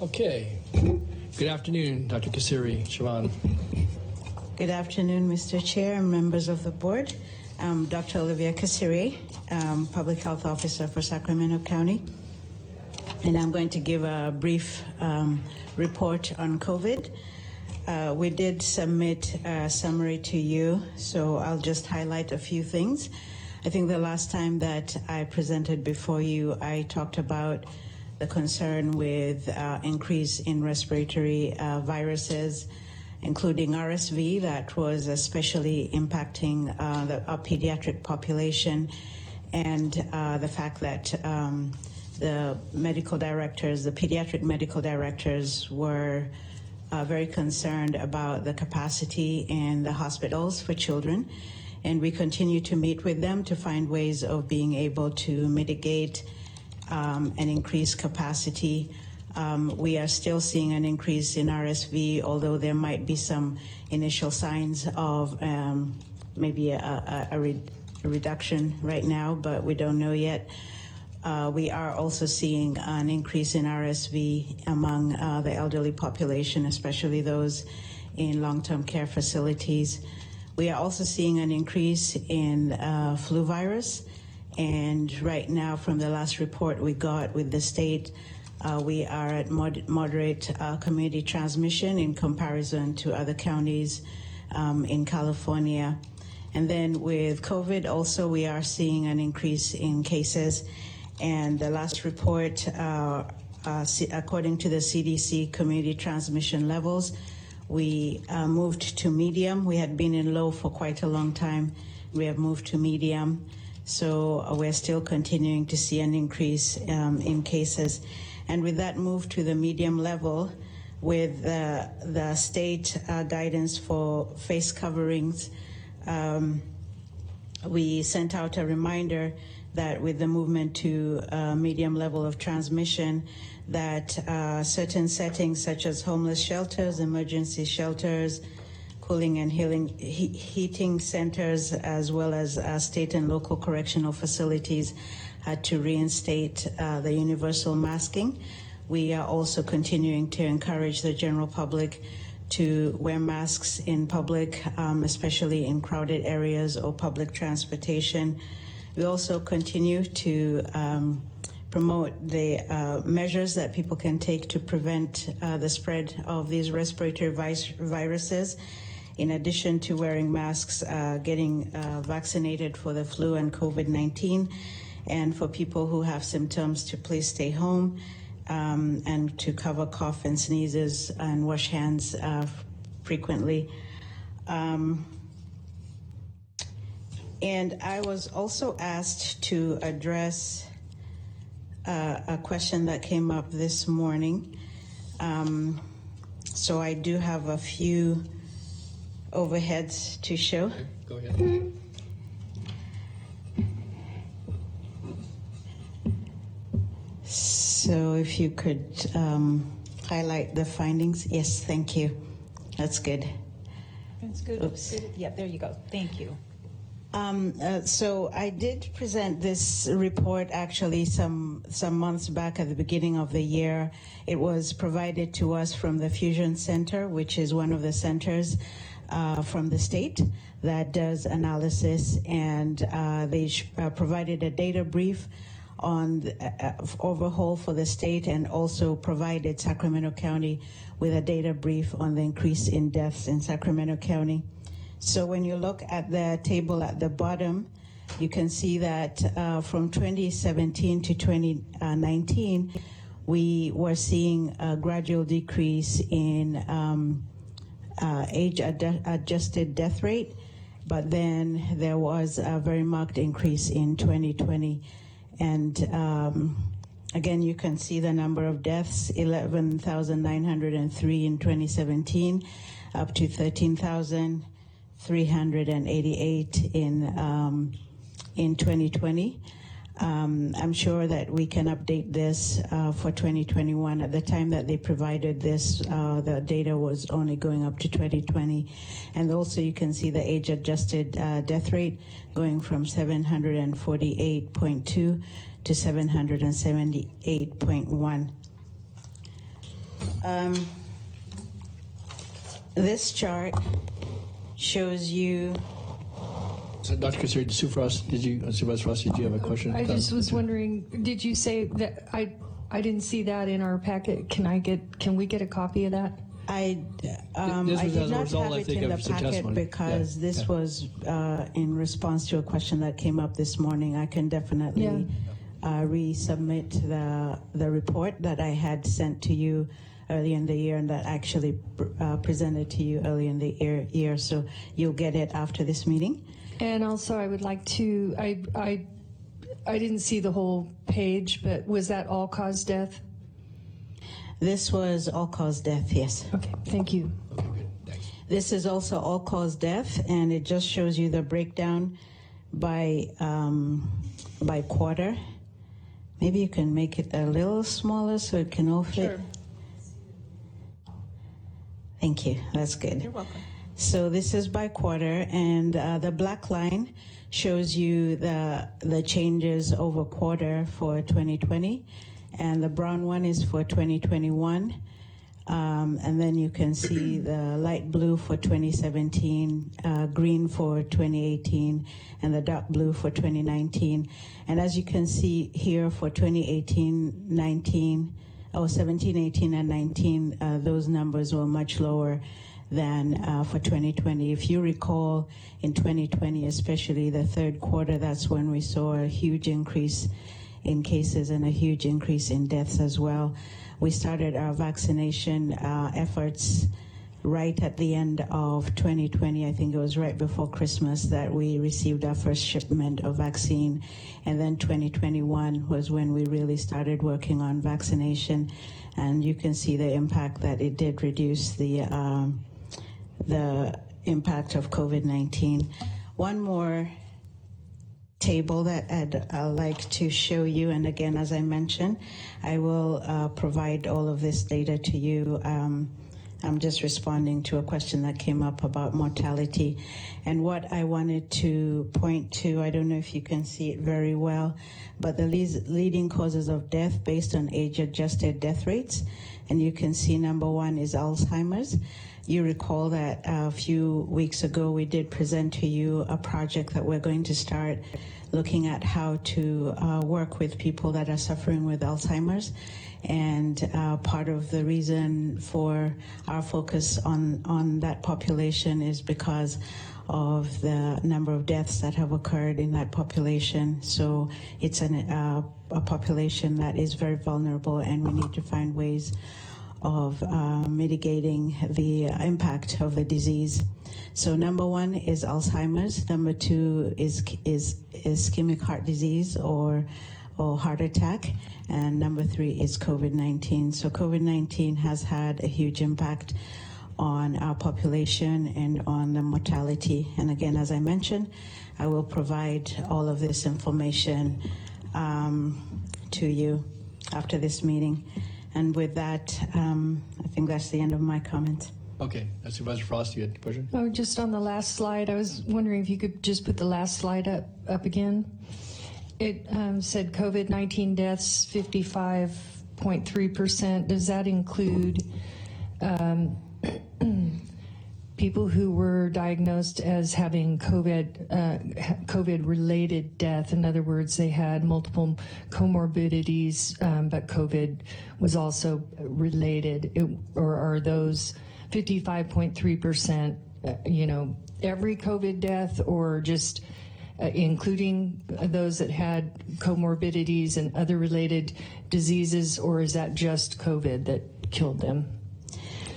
Okay. Good afternoon, Dr. Kasirye, Siobhan. Good afternoon, Mr. Chair and members of the board. I'm Dr. Olivia Kasirye, Public Health Officer for Sacramento County, and I'm going to give a brief report on COVID. We did submit a summary to you, so I'll just highlight a few things. I think the last time that I presented before you, I talked about the concern with increase in respiratory viruses, including RSV, that was especially impacting our pediatric population, and the fact that the medical directors, the pediatric medical directors, were very concerned about the capacity in the hospitals for children. And we continue to meet with them to find ways of being able to mitigate and increase capacity. We are still seeing an increase in RSV, although there might be some initial signs of maybe a reduction right now, but we don't know yet. We are also seeing an increase in RSV among the elderly population, especially those in long-term care facilities. We are also seeing an increase in flu virus, and right now, from the last report we got with the state, we are at moderate community transmission in comparison to other counties in California. And then with COVID also, we are seeing an increase in cases. And the last report, according to the CDC community transmission levels, we moved to medium. We had been in low for quite a long time. We have moved to medium. So we're still continuing to see an increase in cases. And with that move to the medium level, with the state guidance for face coverings, we sent out a reminder that with the movement to medium level of transmission, that certain settings such as homeless shelters, emergency shelters, cooling and heating centers, as well as state and local correctional facilities had to reinstate the universal masking. We are also continuing to encourage the general public to wear masks in public, especially in crowded areas or public transportation. We also continue to promote the measures that people can take to prevent the spread of these respiratory viruses. In addition to wearing masks, getting vaccinated for the flu and COVID-19, and for people who have symptoms to please stay home and to cover cough and sneezes and wash hands frequently. And I was also asked to address a question that came up this morning. So I do have a few overheads to show. Okay, go ahead. So if you could highlight the findings. Yes, thank you. That's good. That's good. Oops. Yeah, there you go. Thank you. So I did present this report actually some months back at the beginning of the year. It was provided to us from the Fusion Center, which is one of the centers from the state that does analysis, and they provided a data brief on the overhaul for the state, and also provided Sacramento County with a data brief on the increase in deaths in Sacramento County. So when you look at the table at the bottom, you can see that from 2017 to 2019, we were seeing a gradual decrease in age-adjusted death rate, but then there was a very marked increase in 2020. And again, you can see the number of deaths, 11,903 in 2017, up to 13,388 in 2020. I'm sure that we can update this for 2021. At the time that they provided this, the data was only going up to 2020. And also you can see the age-adjusted death rate going from 748.2 to 778.1. This chart shows you. So, Dr. Kasirye, Supervisor Frost, did you have a question? I just was wondering, did you say that I didn't see that in our packet? Can we get a copy of that? I This I was did as a not result, have I it think, in the of some packet testimony. because Yeah, this yeah. was in response to a question that came up this morning. I can definitely resubmit the report that I had sent to you earlier in the year and that actually presented to you earlier in the year. So you'll get it after this meeting. And also, I would like to. I didn't see the whole page, but was that all-cause death? This was all-cause death, yes. Okay, thank you. Okay, good. Thanks. This is also all-cause death, and it just shows you the breakdown by quarter. Maybe you can make it a little smaller so it can all fit. Sure. Thank you. That's good. You're welcome. So this is by quarter, and the black line shows you the changes over quarter for 2020, and the brown one is for 2021. And then you can see the light blue for 2017, green for 2018, and the dark blue for 2019. And as you can see here for 2018, 19, 17, 18, and 19, those numbers were much lower than for 2020. If you recall, in 2020, especially the third quarter, that's when we saw a huge increase in cases and a huge increase in deaths as well. We started our vaccination efforts right at the end of 2020. I think it was right before Christmas that we received our first shipment of vaccine. And then 2021 was when we really started working on vaccination. And you can see the impact that it did reduce the impact of COVID-19. One more table that I'd like to show you, and again, as I mentioned, I will provide all of this data to you. I'm just responding to a question that came up about mortality. And what I wanted to point to, I don't know if you can see it very well, but the leading causes of death based on age-adjusted death rates. And you can see number one is Alzheimer's. You recall that a few weeks ago we did present to you a project that we're going to start looking at how to work with people that are suffering with Alzheimer's. And part of the reason for our focus on that population is because of the number of deaths that have occurred in that population. So it's a population that is very vulnerable, and we need to find ways of mitigating the impact of the disease. So number one is Alzheimer's. Number two is ischemic heart disease or heart attack. And number three is COVID-19. So COVID-19 has had a huge impact on our population and on the mortality. And again, as I mentioned, I will provide all of this information to you after this meeting. And with that, I think that's the end of my comment. Okay, Supervisor Frost, you had a question? Oh, just on the last slide, I was wondering if you could just put the last slide up again. It said COVID-19 deaths 55.3%. Does that include people who were diagnosed as having COVID-related death? In other words, they had multiple comorbidities, but COVID was also related. Or are those 55.3%, every COVID death, or just including those that had comorbidities and other related diseases, or is that just COVID that killed them?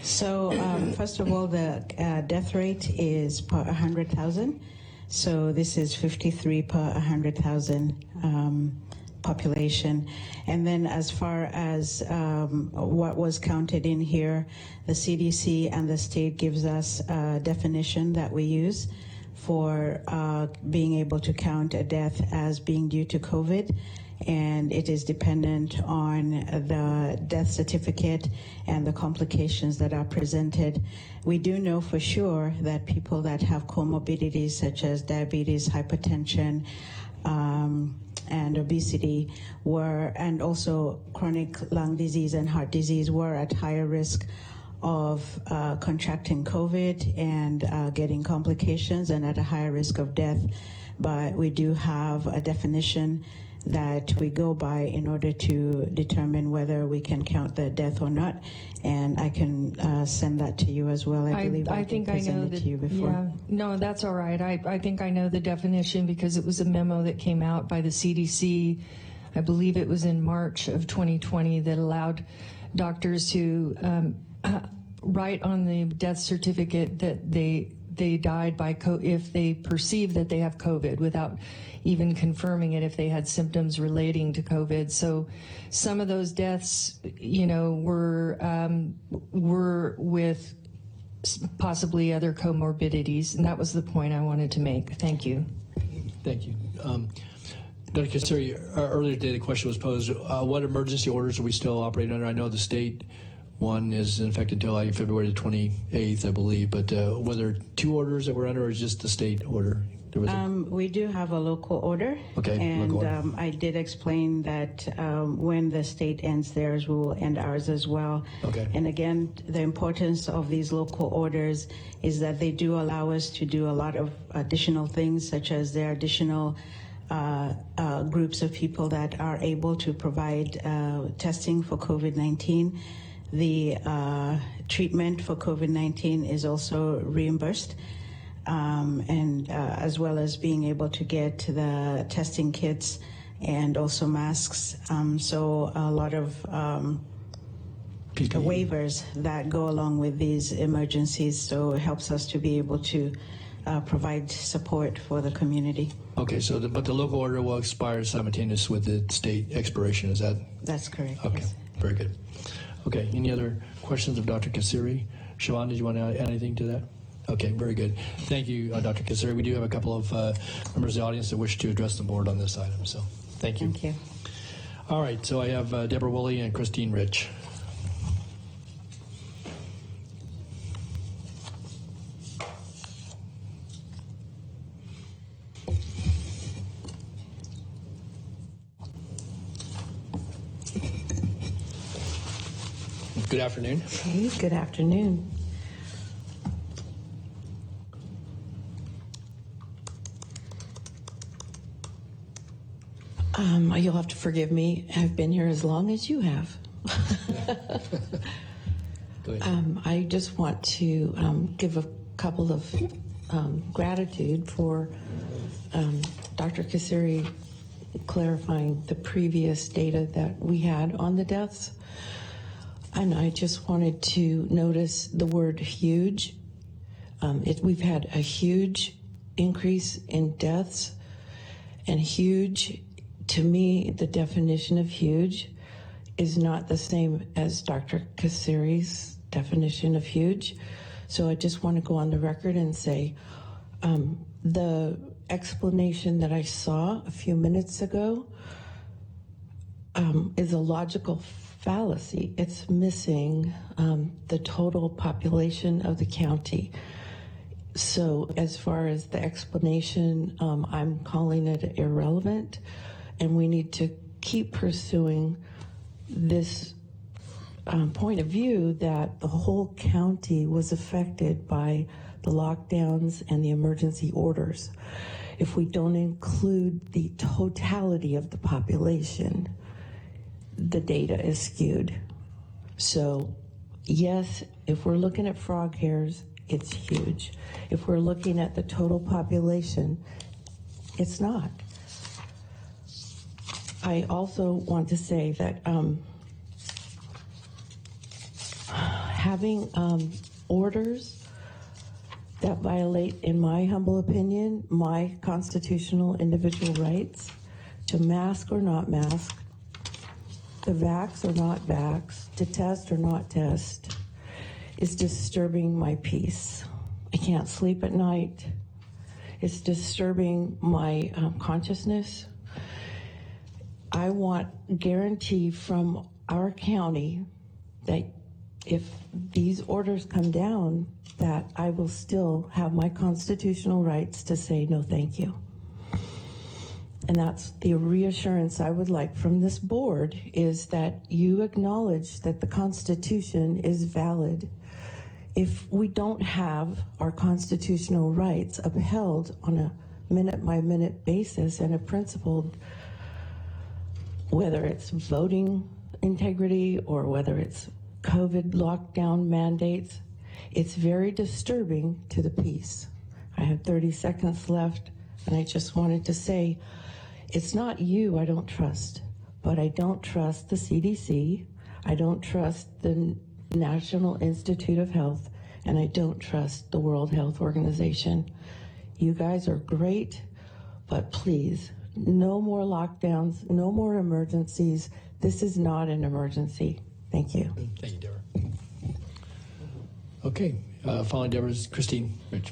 So first of all, the death rate is per 100,000. So this is 53 per 100,000 population. And then as far as what was counted in here, the CDC and the state gives us a definition that we use for being able to count a death as being due to COVID. And it is dependent on the death certificate and the complications that are presented. We do know for sure that people that have comorbidities such as diabetes, hypertension, and obesity and also chronic lung disease and heart disease were at higher risk of contracting COVID and getting complications and at a higher risk of death. But we do have a definition that we go by in order to determine whether we can count the death or not. And I can send that to you as well. I believe I think I know presented that. to you before. Yeah, no, that's all right. I think I know the definition because it was a memo that came out by the CDC. I believe it was in March of 2020 that allowed doctors to write on the death certificate that they died by if they perceive that they have COVID without even confirming it if they had symptoms relating to COVID. So some of those deaths, were with possibly other comorbidities, and that was the point I wanted to make. Thank you. Thank you. Dr. Kasirye, earlier today the question was posed, what emergency orders are we still operating under? I know the state one is in effect until February the 28th, I believe, but were there two orders that we're under or just the state order? We do have a local order. Okay, and local order. I did explain that when the state ends theirs, we will end ours as well. Okay. And again, the importance of these local orders is that they do allow us to do a lot of additional things, such as there are additional groups of people that are able to provide testing for COVID-19. The treatment for COVID-19 is also reimbursed. And as well as being able to get the testing kits and also masks. So a lot of waivers that go along with these emergencies. So it helps us to be able to provide support for the community. Okay, so but the local order will expire simultaneous with the state expiration, is that? That's correct. Okay, yes. Very good. Okay, any other questions of Dr. Kasirye? Siobhan, did you want to add anything to that? Okay, very good. Thank you, Dr. Kasirye. We do have a couple of members of the audience that wish to address the board on this item, so thank you. Thank you. All right, so I have Deborah Woolley and Christine Rich. Good afternoon. Hey, good afternoon. You'll have to forgive me. I've been here as long as you have. Go ahead. I just want to give a couple of gratitude for Dr. Kasirye clarifying the previous data that we had on the deaths. And I just wanted to notice the word huge. We've had a huge increase in deaths, and huge, to me, the definition of huge is not the same as Dr. Kasirye's definition of huge. So I just want to go on the record and say the explanation that I saw a few minutes ago is a logical fallacy. It's missing the total population of the county. So as far as the explanation, I'm calling it irrelevant, and we need to keep pursuing this point of view that the whole county was affected by the lockdowns and the emergency orders. If we don't include the totality of the population, the data is skewed. So yes, if we're looking at frog hairs, it's huge. If we're looking at the total population, it's not. I also want to say that having orders that violate, in my humble opinion, my constitutional individual rights to mask or not mask, to vax or not vax, to test or not test, is disturbing my peace. I can't sleep at night. It's disturbing my consciousness. I want guarantee from our county that if these orders come down, that I will still have my constitutional rights to say no thank you. and that's the reassurance I would like from this board, is that you acknowledge that the Constitution is valid. If we don't have our constitutional rights upheld on a minute-by-minute basis and a principled, whether it's voting integrity or whether it's COVID lockdown mandates, it's very disturbing to the peace. I have 30 seconds left, and I just wanted to say, it's not you I don't trust, but I don't trust the CDC, I don't trust the National Institute of Health, and I don't trust the World Health Organization. You guys are great, but please, no more lockdowns, no more emergencies. This is not an emergency. Thank you. Thank you, Deborah. Okay, following Deborah's Christine Rich.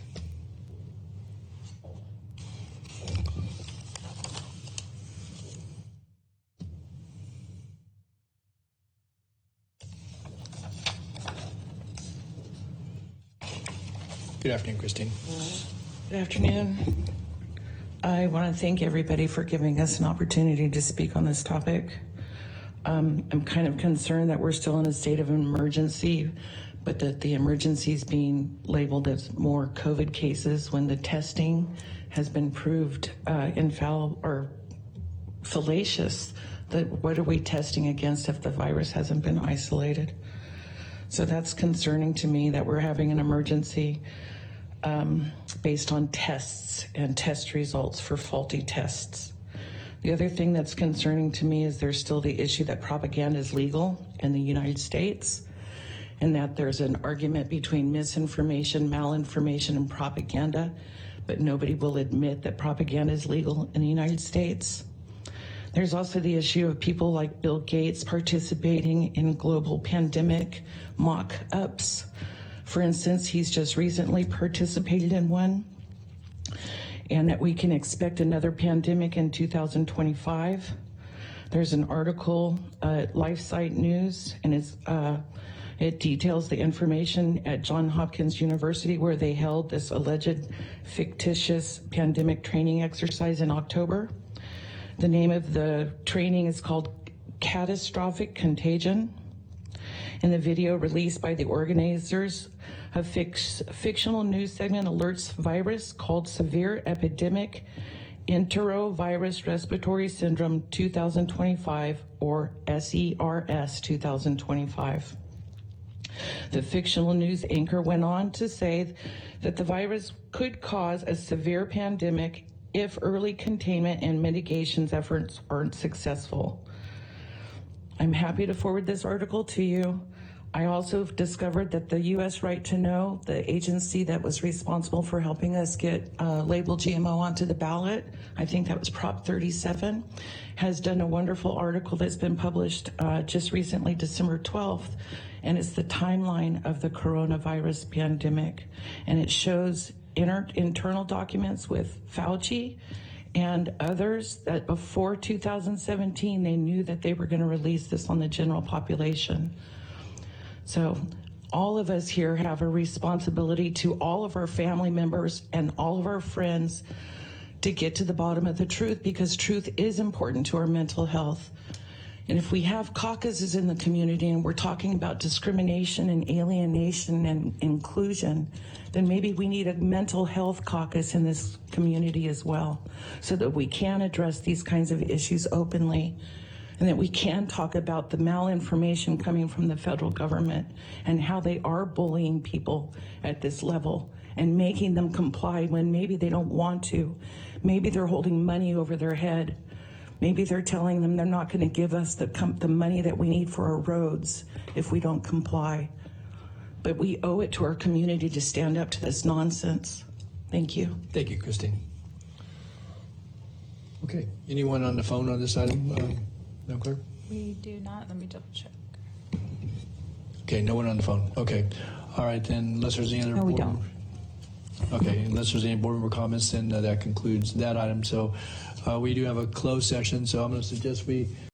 Good afternoon, Christine. Good afternoon. I want to thank everybody for giving us an opportunity to speak on this topic. I'm kind of concerned that we're still in a state of emergency, but that the emergency is being labeled as more COVID cases when the testing has been proved infallible or fallacious. That what are we testing against if the virus hasn't been isolated? So that's concerning to me that we're having an emergency based on tests and test results for faulty tests. The other thing that's concerning to me is there's still the issue that propaganda is legal in the United States, and that there's an argument between misinformation, malinformation, and propaganda, but nobody will admit that propaganda is legal in the United States. There's also the issue of people like Bill Gates participating in global pandemic mock-ups. For instance, he's just recently participated in one, and that we can expect another pandemic in 2025. There's an article at LifeSite News, and it details the information at Johns Hopkins University where they held this alleged fictitious pandemic training exercise in October. The name of the training is called Catastrophic Contagion. In the video released by the organizers, a fictional news segment alerts virus called Severe Epidemic Enterovirus Respiratory Syndrome 2025, or SERS 2025. The fictional news anchor went on to say that the virus could cause a severe pandemic if early containment and mitigation efforts aren't successful. I'm happy to forward this article to you. I also discovered that the U.S. Right to Know, the agency that was responsible for helping us get labeled GMO onto the ballot, I think that was Prop 37, has done a wonderful article that's been published just recently, December 12th, and it's the timeline of the coronavirus pandemic. And it shows internal documents with Fauci and others that before 2017, they knew that they were going to release this on the general population. So all of us here have a responsibility to all of our family members and all of our friends to get to the bottom of the truth, because truth is important to our mental health. And if we have caucuses in the community and we're talking about discrimination and alienation and inclusion, then maybe we need a mental health caucus in this community as well, so that we can address these kinds of issues openly, and that we can talk about the malinformation coming from the federal government and how they are bullying people at this level and making them comply when maybe they don't want to. Maybe they're holding money over their head. Maybe they're telling them they're not going to give us the money that we need for our roads if we don't comply. But we owe it to our community to stand up to this nonsense. Thank you. Thank you, Christine. Okay, anyone on the phone on this item? Madam Clerk? We do not. Let me double check. Okay, no one on the phone. Okay, all right, then unless there's any other. No, we don't. Okay, unless there's any board member comments, then that concludes that item. So we do have a closed session, so I'm going to suggest we